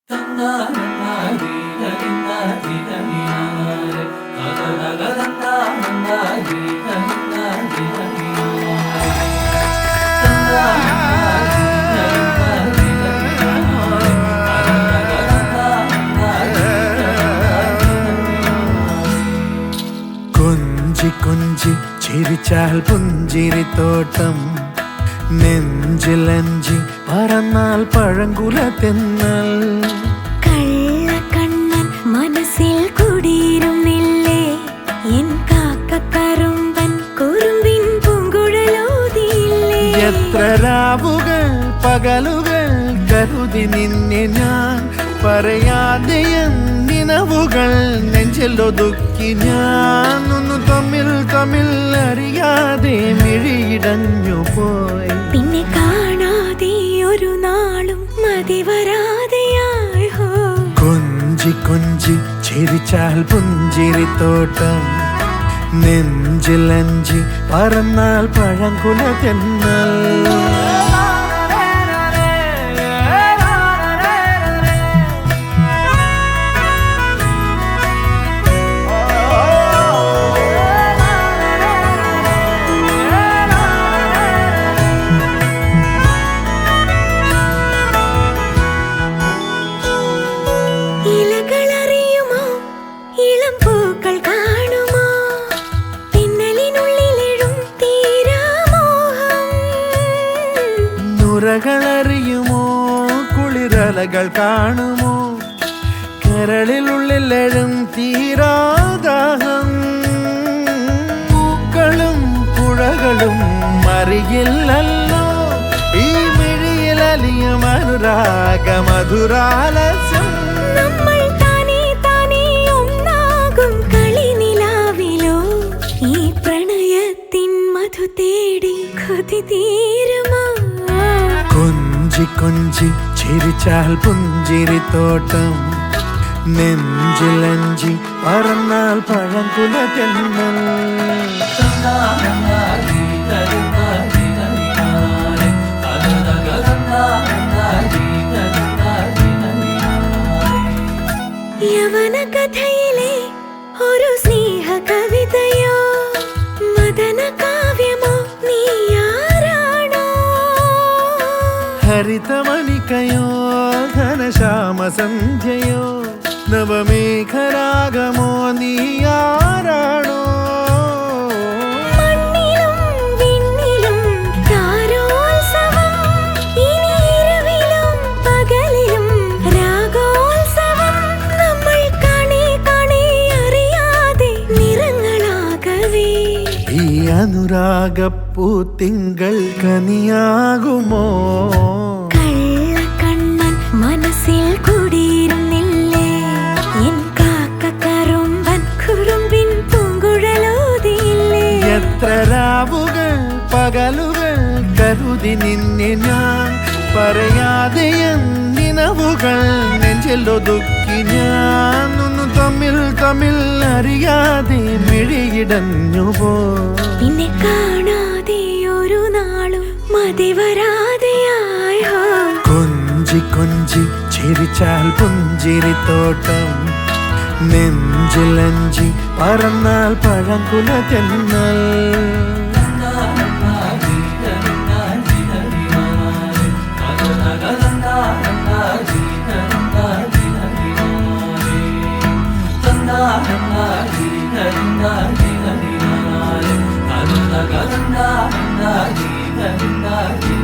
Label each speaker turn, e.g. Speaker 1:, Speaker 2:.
Speaker 1: കൊഞ്ചി കൊഞ്ചി ചിരിച്ചാൽ പുഞ്ചിരിത്തോട്ടം, നെഞ്ചിലഞ്ചി പറന്നാൽ പഴങ്കുല തെന്നൽ.
Speaker 2: കള്ളക്കണ്ണൻ മനസ്സിൽ കുടിയിരുന്നില്ലേ, എൻ കാക്കക്കറുമ്പൻ കുറുമ്പിൻ പൂങ്കുഴലോതിയില്ലേ.
Speaker 1: എത്ര രാവുകൾ പകലുകൾ കരുതി നിന്നെ ഞാൻ, പറയാതെ നിനവുകൾ നെഞ്ചിലൊതുക്കി ഞാൻ. ഒന്ന് തമ്മിൽ തമ്മിൽ അറിയാതെ മിഴിയിടഞ്ഞു പോയി,
Speaker 2: പിന്നെ കാണാതെ ഒരു നാളും മതി വരാതെയായി.
Speaker 1: കൊഞ്ചി കൊഞ്ചി ചിരിച്ചാൽ പുഞ്ചിരിത്തോട്ടം, നെഞ്ചിലഞ്ചി പറന്നാൽ പഴങ്കുല തെന്നൽ.
Speaker 2: ഇലകളറിയുമോ, ഇളം പൂക്കൾ കാണുമോ, പിന്നലിനുള്ളിലെഴും തീരാമോഹം.
Speaker 1: നുരകളറിയുമോ, കുളിരലകൾ കാണുമോ, കരളിലുള്ളിലെഴും തീരാദാഹം. പൂക്കളും പുഴകളും അറിയില്ലല്ലോ, ഈ മിഴിയിലലിയും അനുരാഗ മധുരാലസ്യം.
Speaker 2: നമ്മൾ താനേ താനേ ഒന്നാകും കളിനിലാവിലോ, ഈ പ്രണയത്തിൻ മധു തേടി കൊതി തീരുമോ.
Speaker 1: കൊഞ്ചി കൊഞ്ചി ചിരിച്ചാൽ പുഞ്ചിരിത്തോട്ടം, നെഞ്ചിലഞ്ചി പറന്നാൽ പഴങ്കുല തെന്നൽ.
Speaker 2: യവന കഥയിലെ ഒരു സ്നേഹ കവിതയോ, മദന കാവ്യമോ, നീ ആരാണോ.
Speaker 1: ഹരിതമണിക്കയോ ഘനശ്യാമ സന്ധ്യയോ, നവമേഘരാഗമോ, നീ ആരാണോ.
Speaker 2: മണ്ണിലും വിണ്ണിലും താരോത്സവം, ഇനി ഇരവിലും പകലിലും രാഗോത്സവം. നമ്മൾ കാണേ കാണേ അറിയാതെ നിറങ്ങളാകവേ,
Speaker 1: ഈ അനുരാഗപ്പൂത്തിങ്കൾ കനിയാകുമോ.
Speaker 2: കള്ളക്കണ്ണൻ മനസ്സിൽ കുടിയിരുന്നില്ലേ, എൻ കാക്കക്കറുമ്പൻ കുറുമ്പിൻ പൂങ്കുഴലോതിയില്ലേ.
Speaker 1: എത്ര രാവുകൾ പകലുകൾ കരുതി നിന്നെ ഞാൻ, പറയാതെ നിനവുകൾ നെഞ്ചിലൊതുക്കി ഞാൻ. ഒന്ന് തമ്മിൽ തമ്മിൽ അറിയാതെ മിഴിയിടഞ്ഞു പോ,
Speaker 2: പിന്നെ കാണാതെ ഒരു നാളും മതി വരാതെയായി.
Speaker 1: കൊഞ്ചി കൊഞ്ചി ചിരിച്ചാൽ പുഞ്ചിരിത്തോട്ടം, നെഞ്ചിലഞ്ചി പറന്നാൽ പഴങ്കുല തെന്നൽ.
Speaker 3: Thank you.